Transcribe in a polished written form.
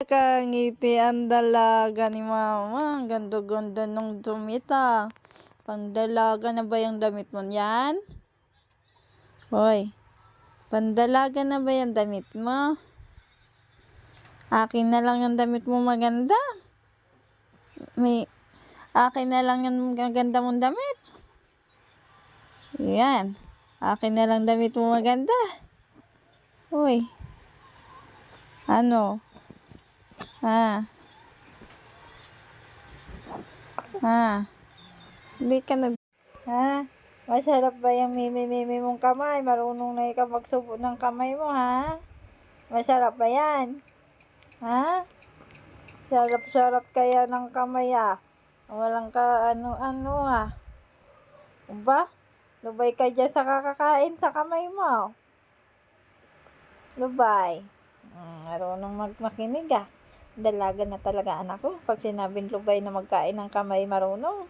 Kangiti ang dalaga ni mama. Ang ganda-ganda ng damit ah. Pandalaga na ba yung damit mo yan? Hoy, pandalaga na ba yung damit mo? Akin na lang yung damit mo maganda. Akin na lang yung maganda mong damit. Yan. Akin na lang damit mo maganda. Hoy. Ano? Hindi ka masarap ba yung mimi-mimi mong kamay? Marunong na ikaw magsubo ng kamay mo, ha? Masarap ba yan? Ha? Sarap-sarap kaya ng kamay, ah. Walang ka ano-ano, ah. Ba? Lubay ka dyan sa kakakain sa kamay mo. Lubay. Marunong makinig, ah. Dalaga na talaga anak ko. Pag sinabing lubay na magkain ng kamay, marunong.